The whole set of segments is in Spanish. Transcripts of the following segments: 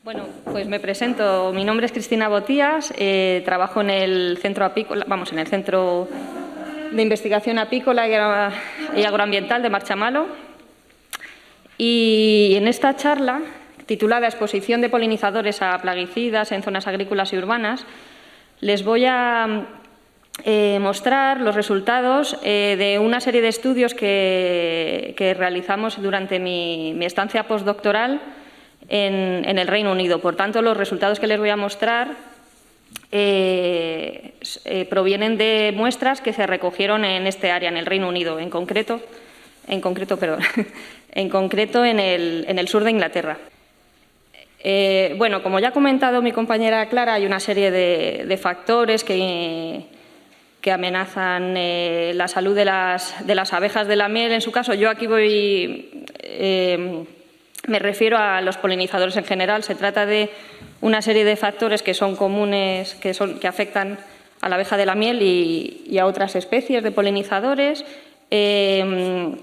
Bueno, pues me presento. Mi nombre es Cristina Botías, trabajo en el Centro Apícola, en el Centro de Investigación Apícola y Agroambiental de Marchamalo. Y en esta charla, titulada Exposición de polinizadores a plaguicidas en zonas agrícolas y urbanas, les voy a mostrar los resultados de una serie de estudios que realizamos durante mi estancia postdoctoral en el Reino Unido. Por tanto, los resultados que les voy a mostrar provienen de muestras que se recogieron en este área, en el Reino Unido, en concreto en el sur de Inglaterra. Bueno, como ya ha comentado mi compañera Clara, hay una serie de factores que amenazan la salud de las abejas de la miel. En su caso, yo aquí me refiero a los polinizadores en general. Se trata de una serie de factores que son comunes, que afectan a la abeja de la miel y a otras especies de polinizadores. En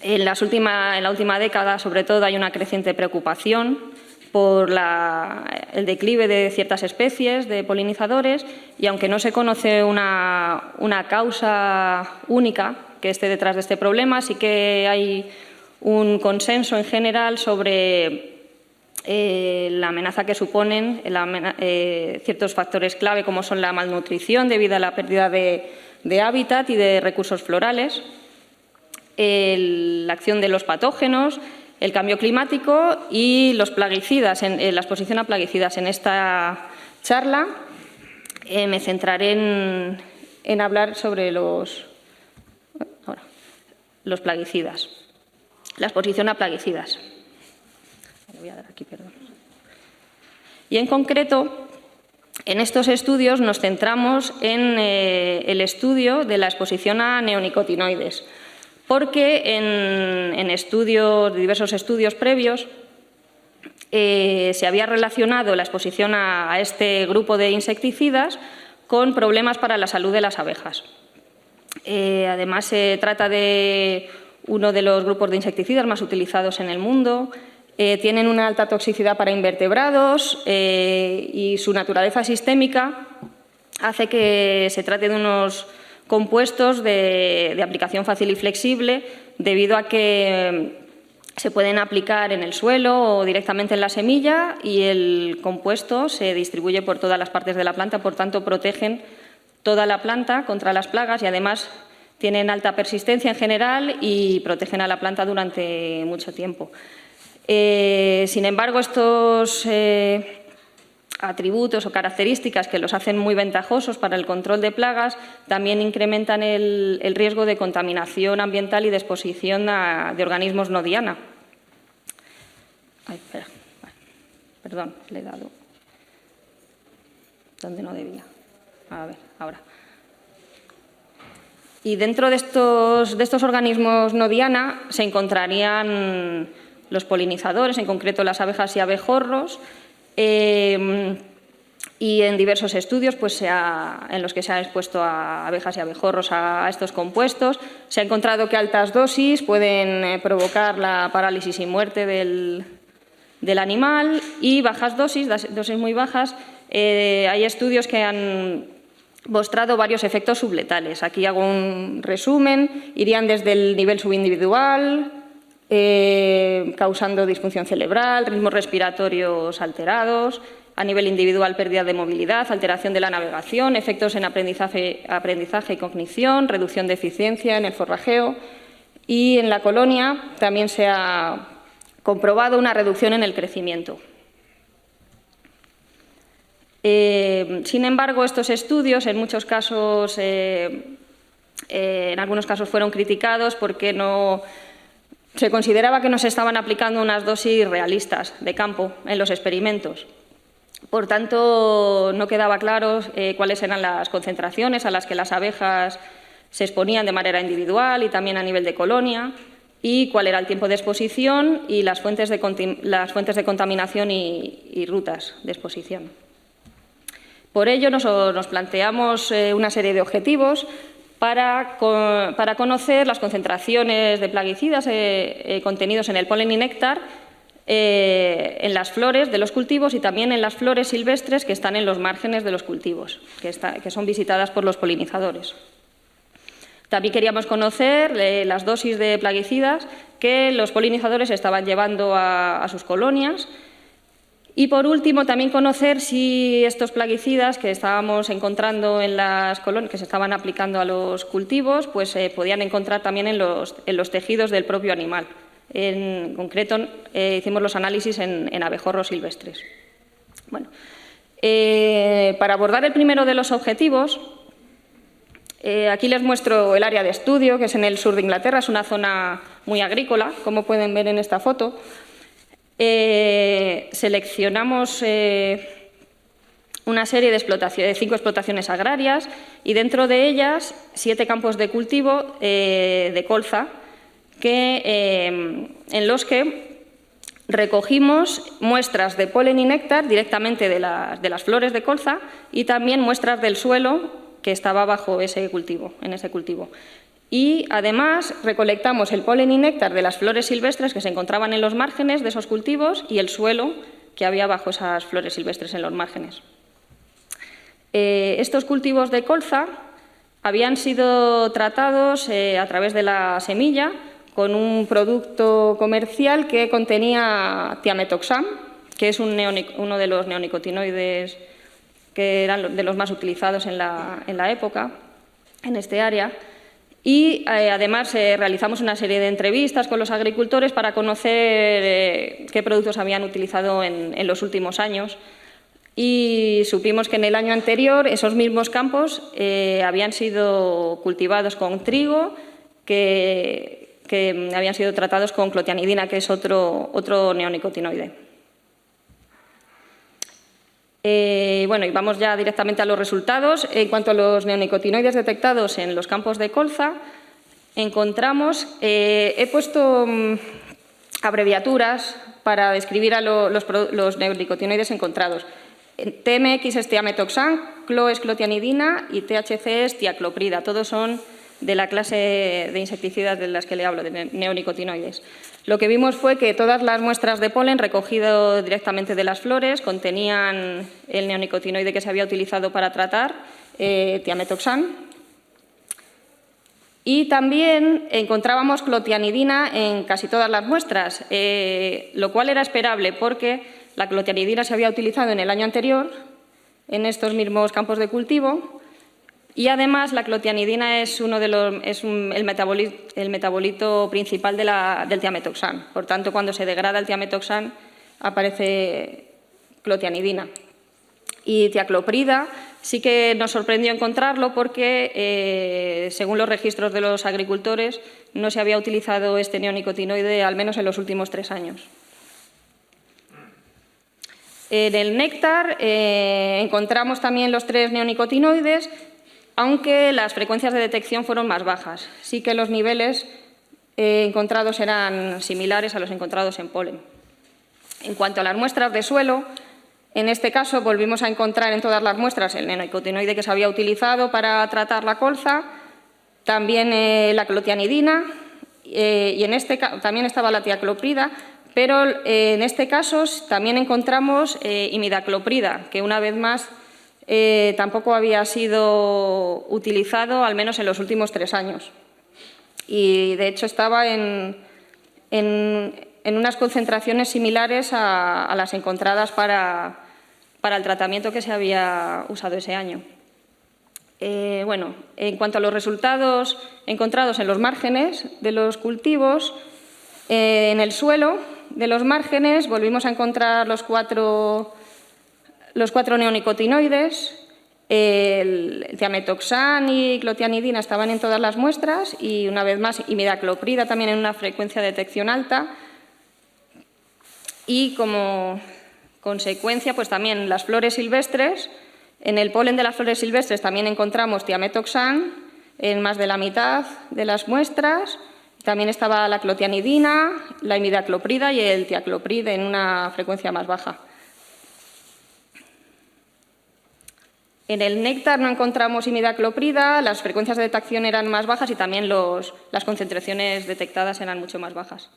la última década, sobre todo, hay una creciente preocupación por el declive de ciertas especies de polinizadores, y aunque no se conoce una causa única que esté detrás de este problema, sí que hay un consenso en general sobre la amenaza que suponen ciertos factores clave, como son la malnutrición debido a la pérdida de hábitat y de recursos florales, la acción de los patógenos, el cambio climático y los plaguicidas, la exposición a plaguicidas. En esta charla me centraré en hablar sobre los plaguicidas, la exposición a plaguicidas. Voy a dar aquí, perdón. Y en concreto, en estos estudios nos centramos en el estudio de la exposición a neonicotinoides, porque en diversos estudios previos se había relacionado la exposición a este grupo de insecticidas con problemas para la salud de las abejas. Además, se trata de uno de los grupos de insecticidas más utilizados en el mundo. Tienen una alta toxicidad para invertebrados y su naturaleza sistémica hace que se trate de unos compuestos de aplicación fácil y flexible, debido a que se pueden aplicar en el suelo o directamente en la semilla, y el compuesto se distribuye por todas las partes de la planta. Por tanto, protegen toda la planta contra las plagas y además tienen alta persistencia en general y protegen a la planta durante mucho tiempo. Sin embargo, estos atributos o características que los hacen muy ventajosos para el control de plagas también incrementan el riesgo de contaminación ambiental y de exposición de organismos no diana. Ay, espera. Perdón, le he dado donde no debía. A ver, ahora. Y dentro de estos organismos no diana se encontrarían los polinizadores, en concreto las abejas y abejorros. Y en diversos estudios en los que se ha expuesto a abejas y abejorros a estos compuestos, se ha encontrado que altas dosis pueden provocar la parálisis y muerte del animal, y bajas dosis muy bajas, hay estudios que han mostrado varios efectos subletales. Aquí hago un resumen. Irían desde el nivel subindividual, causando disfunción cerebral, ritmos respiratorios alterados; a nivel individual, pérdida de movilidad, alteración de la navegación, efectos en aprendizaje y cognición, reducción de eficiencia en el forrajeo, y en la colonia también se ha comprobado una reducción en el crecimiento. Sin embargo, estos estudios en algunos casos fueron criticados porque se consideraba que no se estaban aplicando unas dosis realistas de campo en los experimentos. Por tanto, no quedaba claro cuáles eran las concentraciones a las que las abejas se exponían de manera individual y también a nivel de colonia, y cuál era el tiempo de exposición y las fuentes de contaminación y rutas de exposición. Por ello, nos planteamos una serie de objetivos para conocer las concentraciones de plaguicidas contenidos en el polen y néctar en las flores de los cultivos y también en las flores silvestres que están en los márgenes de los cultivos, que son visitadas por los polinizadores. También queríamos conocer las dosis de plaguicidas que los polinizadores estaban llevando a sus colonias. Y, por último, también conocer si estos plaguicidas que estábamos encontrando en las colonias, que se estaban aplicando a los cultivos, pues se podían encontrar también en los tejidos del propio animal. En concreto, hicimos los análisis en abejorros silvestres. Bueno, para abordar el primero de los objetivos, aquí les muestro el área de estudio, que es en el sur de Inglaterra, es una zona muy agrícola, como pueden ver en esta foto. Seleccionamos una serie de 5 explotaciones agrarias y dentro de ellas 7 campos de cultivo de colza en los que recogimos muestras de polen y néctar directamente de las flores de colza y también muestras del suelo que estaba bajo ese cultivo, en ese cultivo. Y, además, recolectamos el polen y néctar de las flores silvestres que se encontraban en los márgenes de esos cultivos y el suelo que había bajo esas flores silvestres en los márgenes. Estos cultivos de colza habían sido tratados a través de la semilla con un producto comercial que contenía tiametoxam, que es uno de los neonicotinoides que eran de los más utilizados en la época, en este área. Y, además, realizamos una serie de entrevistas con los agricultores para conocer qué productos habían utilizado en los últimos años. Y supimos que en el año anterior esos mismos campos habían sido cultivados con trigo, que habían sido tratados con clotianidina, que es otro neonicotinoide. Bueno, y vamos ya directamente a los resultados. En cuanto a los neonicotinoides detectados en los campos de colza, encontramos, he puesto abreviaturas para describir a los neonicotinoides encontrados. TMX es tiametoxam, CLO es clotianidina y THC es tiacloprida. Todos son de la clase de insecticidas de las que le hablo, de neonicotinoides. Lo que vimos fue que todas las muestras de polen recogido directamente de las flores contenían el neonicotinoide que se había utilizado para tratar, tiametoxam. Y también encontrábamos clotianidina en casi todas las muestras, lo cual era esperable porque la clotianidina se había utilizado en el año anterior en estos mismos campos de cultivo. Y, además, la clotianidina es el metabolito principal del tiametoxam. Por tanto, cuando se degrada el tiametoxam, aparece clotianidina. Y tiacloprida sí que nos sorprendió encontrarlo porque, según los registros de los agricultores, no se había utilizado este neonicotinoide al menos en los últimos 3 años. En el néctar encontramos también los 3 neonicotinoides, aunque las frecuencias de detección fueron más bajas. Sí que los niveles encontrados eran similares a los encontrados en polen. En cuanto a las muestras de suelo, en este caso volvimos a encontrar en todas las muestras el neonicotinoide que se había utilizado para tratar la colza, también la clotianidina y también estaba la tiacloprida, pero en este caso también encontramos imidacloprida, que una vez más tampoco había sido utilizado, al menos en los últimos 3 años. Y, de hecho, estaba en unas concentraciones similares a las encontradas para el tratamiento que se había usado ese año. Bueno, en cuanto a los resultados encontrados en los márgenes de los cultivos, en el suelo de los márgenes volvimos a encontrar los 4 neonicotinoides. El tiametoxam y clotianidina estaban en todas las muestras y, una vez más, imidacloprida también en una frecuencia de detección alta. Y, como consecuencia, pues también las flores silvestres. En el polen de las flores silvestres también encontramos tiametoxam en más de la mitad de las muestras. También estaba la clotianidina, la imidacloprida y el tiacloprid en una frecuencia más baja. En el néctar no encontramos imidacloprida, las frecuencias de detección eran más bajas y también las concentraciones detectadas eran mucho más bajas.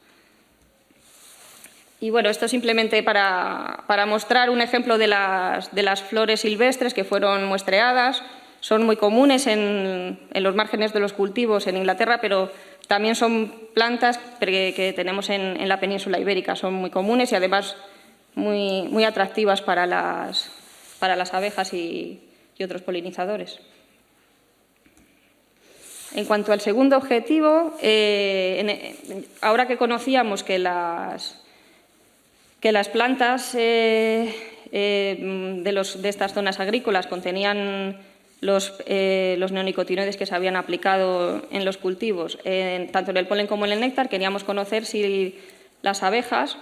Y bueno, esto simplemente para mostrar un ejemplo de las flores silvestres que fueron muestreadas. Son muy comunes en los márgenes de los cultivos en Inglaterra, pero también son plantas que tenemos en la península ibérica. Son muy comunes y además muy atractivas para las abejas y otros polinizadores. En cuanto al segundo objetivo, ahora que conocíamos que las plantas de estas zonas agrícolas contenían los neonicotinoides que se habían aplicado en los cultivos, tanto en el polen como en el néctar, queríamos conocer si las abejas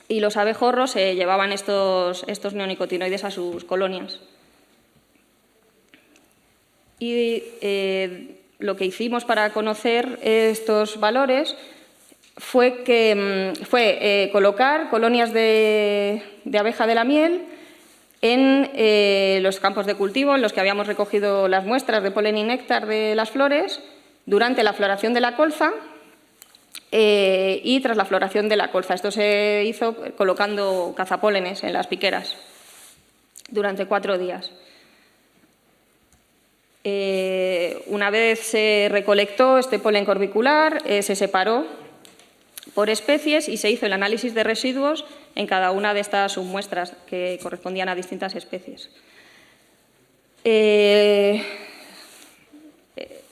y los abejorros llevaban estos neonicotinoides a sus colonias. Y lo que hicimos para conocer estos valores fue colocar colonias de abeja de la miel en los campos de cultivo en los que habíamos recogido las muestras de polen y néctar de las flores durante la floración de la colza y tras la floración de la colza. Esto se hizo colocando cazapólenes en las piqueras durante 4 días. Una vez se recolectó este polen corbicular, se separó por especies y se hizo el análisis de residuos en cada una de estas submuestras que correspondían a distintas especies.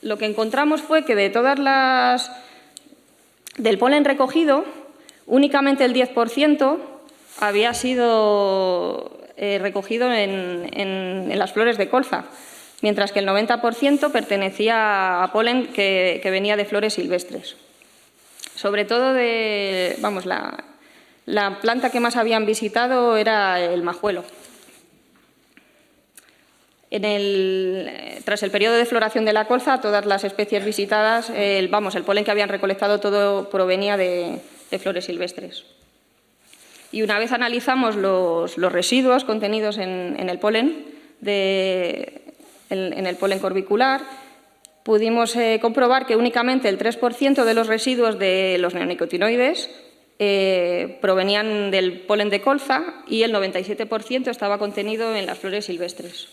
Lo que encontramos fue que de del polen recogido, únicamente el 10% había sido recogido en las flores de colza, mientras que el 90% pertenecía a polen que venía de flores silvestres. Sobre todo, la planta que más habían visitado era el majuelo. Tras el periodo de floración de la colza, todas las especies visitadas, el polen que habían recolectado todo provenía de flores silvestres. Y una vez analizamos los residuos contenidos en el polen, en el polen corbicular, pudimos comprobar que únicamente el 3% de los residuos de los neonicotinoides provenían del polen de colza y el 97% estaba contenido en las flores silvestres.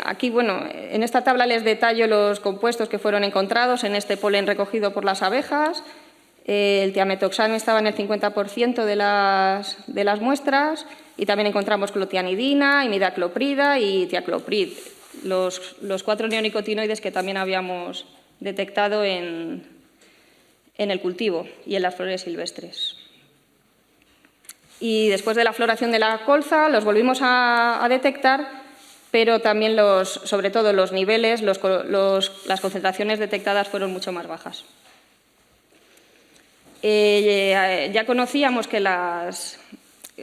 Aquí, en esta tabla les detallo los compuestos que fueron encontrados en este polen recogido por las abejas. El tiametoxam estaba en el 50% de las muestras y también encontramos clotianidina, imidacloprida y tiacloprid, los 4 neonicotinoides que también habíamos detectado en el cultivo y en las flores silvestres. Y después de la floración de la colza los volvimos a detectar, pero también sobre todo los niveles, las concentraciones detectadas fueron mucho más bajas. Ya conocíamos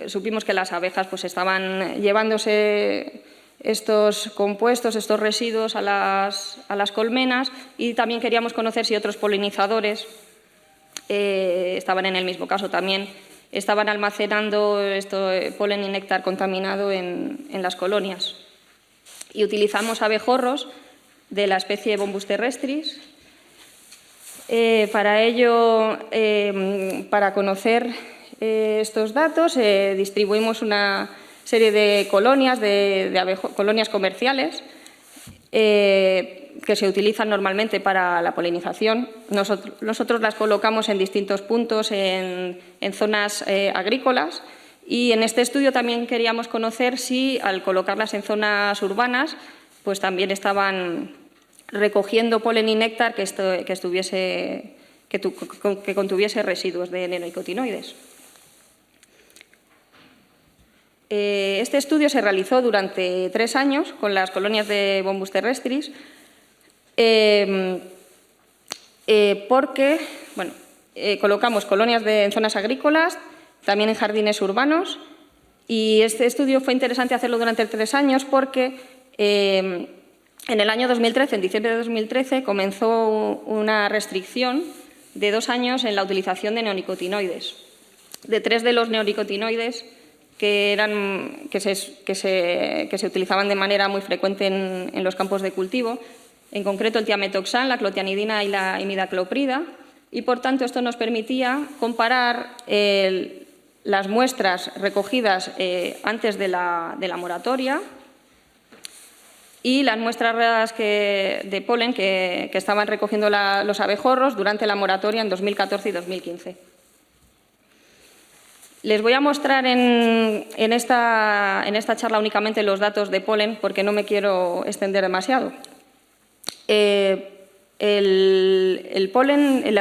supimos que las abejas estaban llevándose estos compuestos, estos residuos a las colmenas, y también queríamos conocer si otros polinizadores estaban en el mismo caso también, estaban almacenando polen y néctar contaminado en las colonias. Y utilizamos abejorros de la especie Bombus terrestris. Para ello, para conocer estos datos, distribuimos una serie de colonias, colonias comerciales que se utilizan normalmente para la polinización. Nosotros las colocamos en distintos puntos en zonas agrícolas, y en este estudio también queríamos conocer si al colocarlas en zonas urbanas pues también estaban recogiendo polen y néctar que contuviese residuos de neonicotinoides. Este estudio se realizó durante 3 años con las colonias de Bombus terrestris porque colocamos colonias en zonas agrícolas, también en jardines urbanos, y este estudio fue interesante hacerlo durante 3 años porque en el año 2013, en diciembre de 2013, comenzó una restricción de 2 años en la utilización de neonicotinoides. De 3 de los neonicotinoides que se utilizaban de manera muy frecuente en los campos de cultivo, en concreto el tiametoxam, la clotianidina y la imidacloprida, y, por tanto, esto nos permitía comparar las muestras recogidas antes de la moratoria y las muestras de polen que estaban recogiendo los abejorros durante la moratoria en 2014 y 2015. Les voy a mostrar en esta charla únicamente los datos de polen porque no me quiero extender demasiado. El polen, en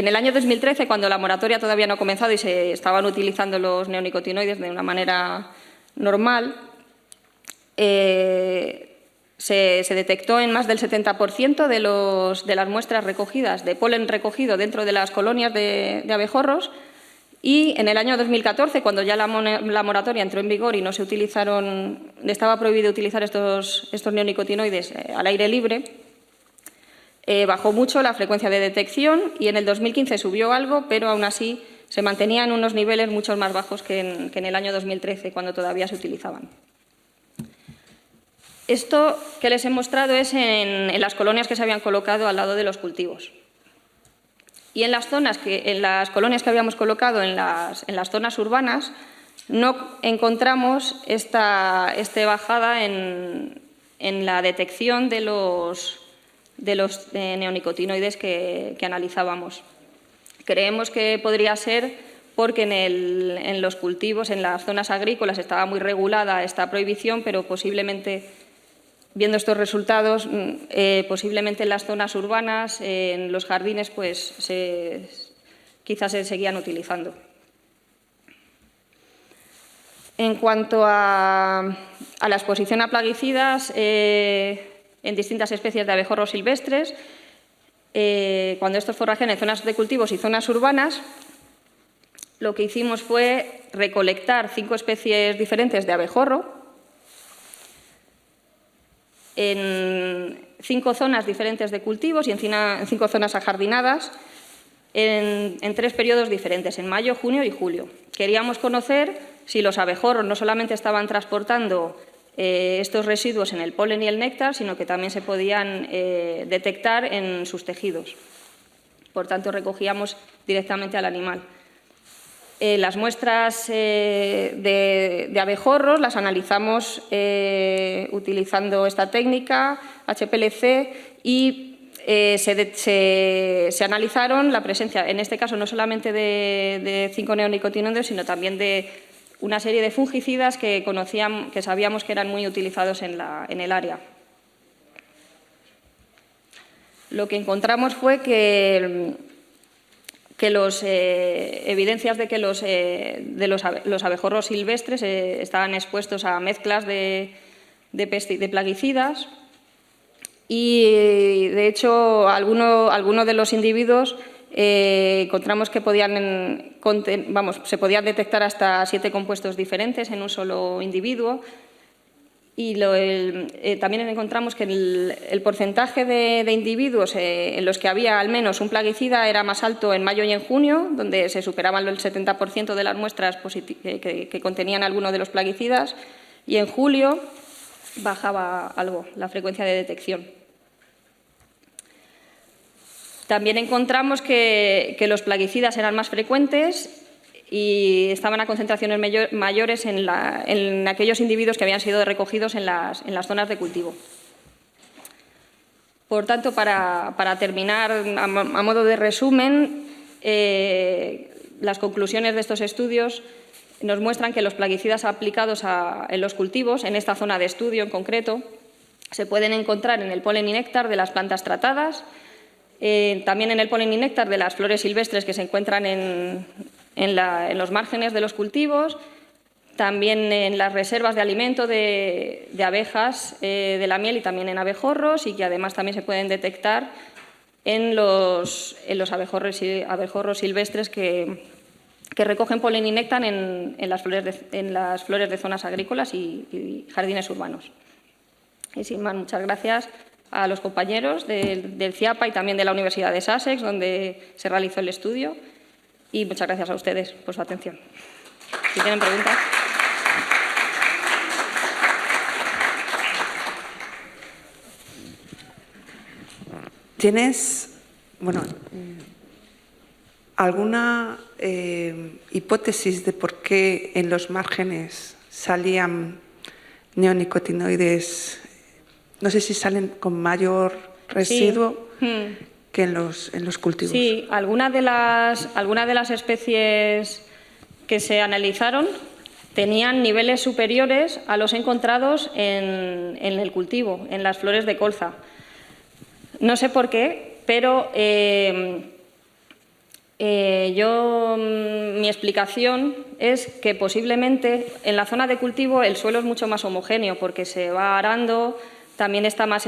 el año 2013, cuando la moratoria todavía no ha comenzado y se estaban utilizando los neonicotinoides de una manera normal, se detectó en más del 70% de las muestras recogidas de polen recogido dentro de las colonias de abejorros, y en el año 2014, cuando ya la moratoria entró en vigor y no se utilizaron, estaba prohibido utilizar estos neonicotinoides al aire libre, bajó mucho la frecuencia de detección y en el 2015 subió algo, pero aún así se mantenía en unos niveles mucho más bajos que en el año 2013, cuando todavía se utilizaban. Esto que les he mostrado es en las colonias que se habían colocado al lado de los cultivos. Y en las colonias que habíamos colocado en las zonas urbanas no encontramos esta bajada en la detección de los neonicotinoides que analizábamos. Creemos que podría ser porque en los cultivos, en las zonas agrícolas, estaba muy regulada esta prohibición, pero posiblemente, viendo estos resultados, posiblemente en las zonas urbanas, en los jardines, pues quizás se seguían utilizando. En cuanto a la exposición a plaguicidas en distintas especies de abejorros silvestres, cuando estos forrajean en zonas de cultivos y zonas urbanas, lo que hicimos fue recolectar 5 especies diferentes de abejorro en 5 zonas diferentes de cultivos y en 5 zonas ajardinadas en 3 periodos diferentes, en mayo, junio y julio. Queríamos conocer si los abejorros no solamente estaban transportando estos residuos en el polen y el néctar, sino que también se podían detectar en sus tejidos. Por tanto, recogíamos directamente al animal. Las muestras de abejorros las analizamos utilizando esta técnica, HPLC, y se analizaron la presencia, en este caso no solamente de 5 neonicotinoides, sino también de una serie de fungicidas que sabíamos que eran muy utilizados en el área. Lo que encontramos fue que evidencias de que los abejorros silvestres estaban expuestos a mezclas de plaguicidas y, de hecho, alguno de los individuos encontramos que se podían detectar hasta 7 compuestos diferentes en un solo individuo. Y también encontramos que el porcentaje de individuos en los que había al menos un plaguicida era más alto en mayo y en junio, donde se superaban el 70% de las muestras que contenían alguno de los plaguicidas, y en julio bajaba algo la frecuencia de detección. También encontramos que los plaguicidas eran más frecuentes y estaban a concentraciones mayores en aquellos individuos que habían sido recogidos en las zonas de cultivo. Por tanto, para terminar, a modo de resumen, las conclusiones de estos estudios nos muestran que los plaguicidas aplicados en los cultivos, en esta zona de estudio en concreto, se pueden encontrar en el polen y néctar de las plantas tratadas, también en el polen y néctar de las flores silvestres que se encuentran en los márgenes de los cultivos, también en las reservas de alimento de abejas de la miel y también en abejorros, y que además también se pueden detectar en los abejorros silvestres que recogen polen y néctar en las flores de zonas agrícolas y jardines urbanos. Y sin más, muchas gracias a los compañeros del CIAPA y también de la Universidad de Sussex, donde se realizó el estudio. Y muchas gracias a ustedes por su atención. Si tienen preguntas. ¿Tienes, bueno, alguna hipótesis de por qué en los márgenes salían neonicotinoides? No sé si salen con mayor residuo que en los cultivos. Sí, algunas de las especies que se analizaron tenían niveles superiores a los encontrados en el cultivo, en las flores de colza. No sé por qué, pero mi explicación es que posiblemente en la zona de cultivo el suelo es mucho más homogéneo porque se va arando, también está más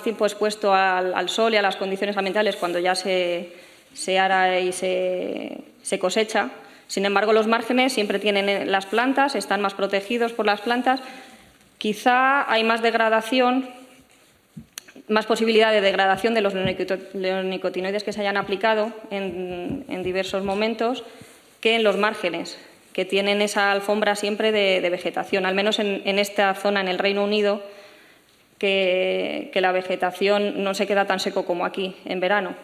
tiempo expuesto al sol y a las condiciones ambientales cuando ya se ara y se cosecha. Sin embargo, los márgenes siempre tienen las plantas, están más protegidos por las plantas. Quizá hay más degradación, más posibilidad de degradación de los neonicotinoides que se hayan aplicado en diversos momentos que en los márgenes, que tienen esa alfombra siempre de vegetación, al menos en esta zona, en el Reino Unido, que la vegetación no se queda tan seco como aquí en verano.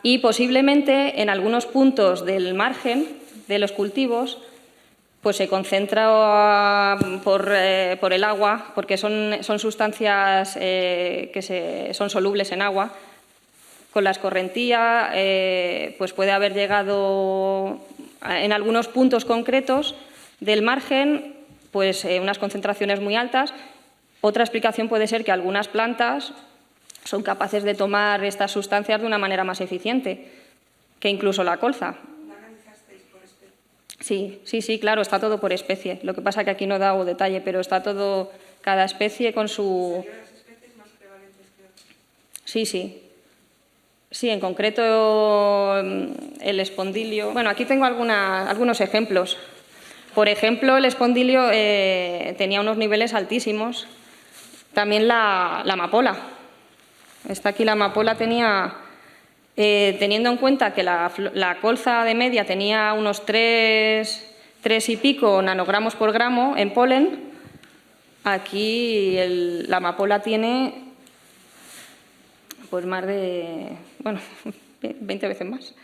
Y posiblemente en algunos puntos del margen de los cultivos pues se concentra por el agua, porque son sustancias que son solubles en agua. Con la escorrentía pues puede haber llegado en algunos puntos concretos del margen pues unas concentraciones muy altas. Otra explicación puede ser que algunas plantas son capaces de tomar estas sustancias de una manera más eficiente que incluso la colza. ¿La analizasteis por especie? Sí, claro, está todo por especie. Lo que pasa es que aquí no he dado detalle, pero está todo, cada especie con su... ¿Serían las especies más prevalentes que otras? Sí. Sí, en concreto el espondilio... Bueno, aquí tengo algunos ejemplos. Por ejemplo, el espondilio tenía unos niveles altísimos. También la amapola. Esta aquí, la amapola, tenía, teniendo en cuenta que la colza de media tenía unos 3 y pico nanogramos por gramo en polen, aquí la amapola tiene pues más de, 20 veces más.